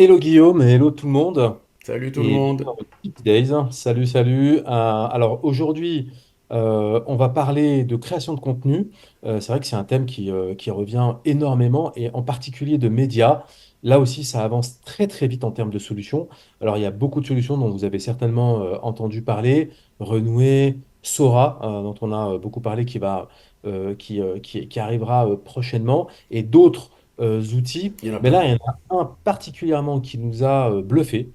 Hello Guillaume et hello tout le monde Salut tout le et bienvenue monde. dans votre Geek Days. Salut, salut. Alors aujourd'hui, on va parler de création de contenu. C'est vrai que c'est un thème qui revient énormément et en particulier de médias. Là aussi, ça avance très très vite en termes de solutions. Alors il y a beaucoup de solutions dont vous avez certainement entendu parler. Renouer, Sora, dont on a beaucoup parlé, qui arrivera prochainement, et d'autres outils. Il y en a Mais plein. là, il y en a un particulièrement qui nous a bluffé,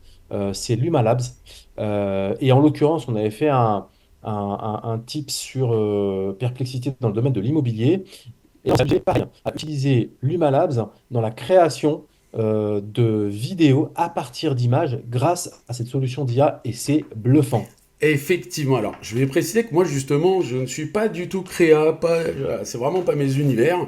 c'est Luma Labs. Et en l'occurrence, on avait fait un tip sur perplexité dans le domaine de l'immobilier. Et on s'amusait, pareil, à utiliser Luma Labs dans la création de vidéos à partir d'images grâce à cette solution d'IA. Et c'est bluffant. Effectivement, alors je vais préciser que moi justement je ne suis pas du tout créa, c'est vraiment pas mes univers.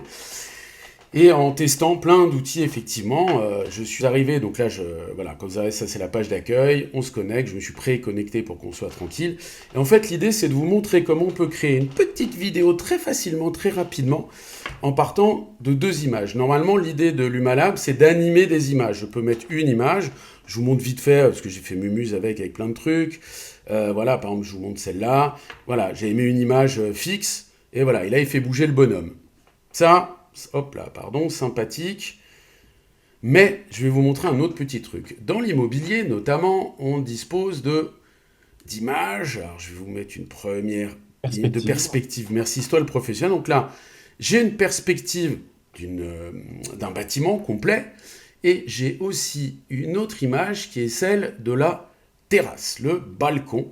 Et en testant plein d'outils, effectivement, je suis arrivé, donc là, voilà, comme ça c'est la page d'accueil, on se connecte, je me suis pré-connecté pour qu'on soit tranquille. Et en fait, l'idée, c'est de vous montrer comment on peut créer une petite vidéo très facilement, très rapidement, en partant de deux images. Normalement, l'idée de l'Humalab, c'est d'animer des images. Je peux mettre une image, je vous montre vite fait, parce que j'ai fait Mumuse avec plein de trucs. Voilà, par exemple, je vous montre celle-là. Voilà, j'ai mis une image fixe, et voilà, et là, il fait bouger le bonhomme. Ça, hop là, pardon, sympathique. Mais je vais vous montrer un autre petit truc. Dans l'immobilier, notamment, on dispose de d'images. Alors, je vais vous mettre une première de Perspective. perspective. Merci, c'est toi le professionnel. Donc là, j'ai une perspective d'un bâtiment complet. Et j'ai aussi une autre image qui est celle de la terrasse, le balcon.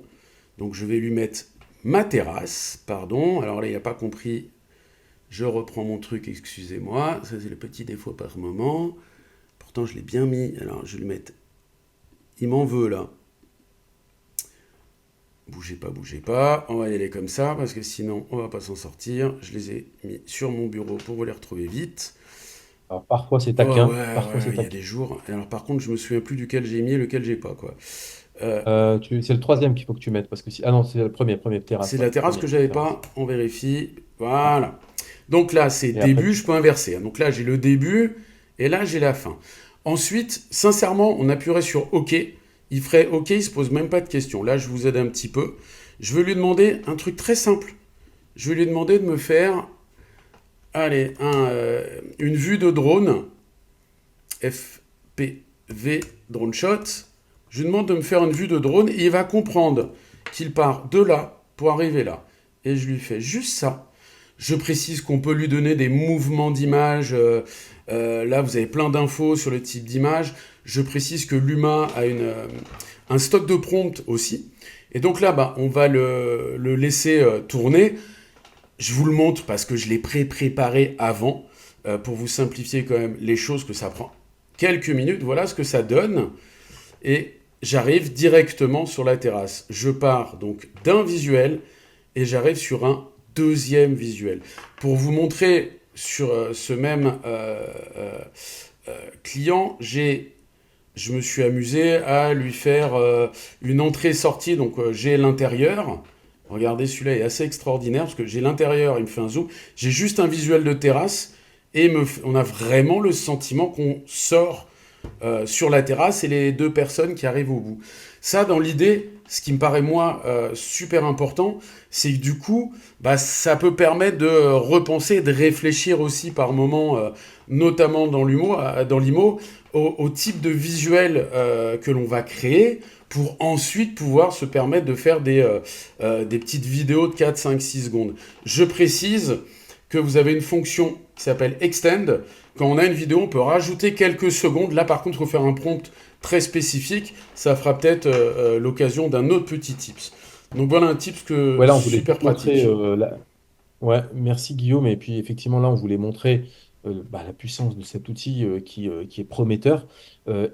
Donc je vais lui mettre ma terrasse, pardon. Alors là, il n'a pas compris. Je reprends mon truc, excusez-moi. Ça, c'est le petit défaut par moment. Pourtant, je l'ai bien mis. Alors, je vais le mettre. Il m'en veut, là. Bougez pas, bougez pas. On va y aller comme ça, parce que sinon, on va pas s'en sortir. Je les ai mis sur mon bureau pour vous les retrouver vite. Alors parfois c'est Oh taquin, ouais, parfois ouais, c'est il y a taquin. des jours. Et alors, par contre, je me souviens plus duquel j'ai mis et lequel j'ai pas, quoi. Euh, C'est le troisième qu'il faut que tu mettes parce que si... Ah non, c'est le premier terrasse, c'est ouais, la terrasse que premier j'avais terrasse. pas. On vérifie. Ouais. Voilà. Donc là, c'est Et après, début, je peux inverser, hein. Donc là, j'ai le début et là, j'ai la fin. Ensuite, sincèrement, on appuierait sur OK. Il ferait OK, il se pose même pas de questions. Là, je vous aide un petit peu. Je vais lui demander un truc très simple. Je vais lui demander de me faire, allez, une vue de drone, FPV drone shot. Je lui demande de me faire une vue de drone et il va comprendre qu'il part de là pour arriver là. Et je lui fais juste ça. Je précise qu'on peut lui donner des mouvements d'image. Là, vous avez plein d'infos sur le type d'image. Je précise que l'humain a un stock de prompt aussi. Et donc là, bah, on va le laisser tourner. Je vous le montre parce que je l'ai préparé avant pour vous simplifier quand même les choses, que ça prend quelques minutes. Voilà ce que ça donne. Et j'arrive directement sur la terrasse. Je pars donc d'un visuel et j'arrive sur un deuxième visuel. Pour vous montrer sur ce même client, je me suis amusé à lui faire une entrée-sortie. Donc j'ai l'intérieur. Regardez, celui-là est assez extraordinaire parce que j'ai l'intérieur, il me fait un zoom. J'ai juste un visuel de terrasse et on a vraiment le sentiment qu'on sort sur la terrasse et les deux personnes qui arrivent au bout. Ça, dans l'idée, ce qui me paraît moi super important, c'est que du coup, bah, ça peut permettre de repenser, de réfléchir aussi par moments, notamment dans l'IMO, au type de visuel que l'on va créer pour ensuite pouvoir se permettre de faire des petites vidéos de 4, 5, 6 secondes. Je précise que vous avez une fonction qui s'appelle Extend. Quand on a une vidéo, on peut rajouter quelques secondes. Là, par contre, il faut faire un prompt très spécifique. Ça fera peut-être l'occasion d'un autre petit tips. Donc voilà un tips ouais, là, on voulait super juste montrer. pratique. Ouais, merci Guillaume. Et puis effectivement, là, on voulait montrer la puissance de cet outil qui est prometteur.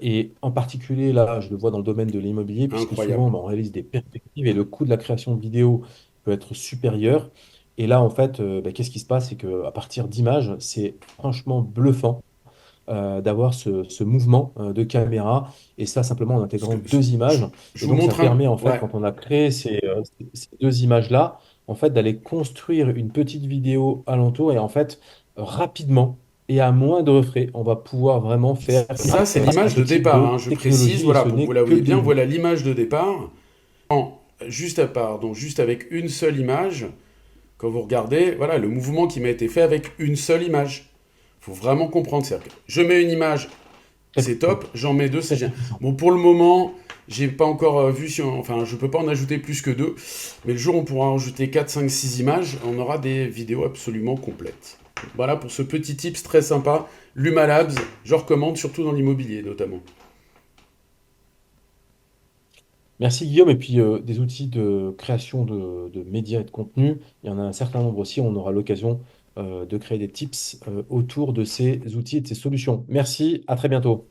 Et en particulier, là, je le vois dans le domaine de l'immobilier, puisque souvent, Incroyable. bah, on réalise des perspectives et le coût de la création de vidéos peut être supérieur. Et là, en fait, qu'est-ce qui se passe? C'est qu'à partir d'images, c'est franchement bluffant d'avoir ce mouvement de caméra. Et ça, simplement en Ce que, intégrant deux je, images. je Et vous donc, ça montre un. permet, en fait, Ouais. quand on a créé ces deux images-là, en fait, d'aller construire une petite vidéo alentour et en fait, rapidement et à moindre frais. On va pouvoir vraiment faire Ça, c'est grâce à l'image ce de type départ, de hein, je précise, technologie et voilà, ce pour que vous n'est la que le voyez bien, début. voilà l'image de départ. Juste à part, donc juste avec une seule image, quand vous regardez, voilà le mouvement qui m'a été fait avec une seule image. Il faut vraiment comprendre ça. Je mets une image, Très, c'est top, j'en mets deux, c'est très, très génial. puissant. Bon, pour le moment, j'ai pas encore vu si enfin, je peux pas en ajouter plus que deux, mais le jour où on pourra en ajouter 4, 5, 6 images, on aura des vidéos absolument complètes. Voilà pour ce petit tips très sympa. Luma Labs, je recommande surtout dans l'immobilier notamment. Merci Guillaume. Et puis des outils de création de médias et de contenu, il y en a un certain nombre aussi. On aura l'occasion de créer des tips autour de ces outils et de ces solutions. Merci, à très bientôt.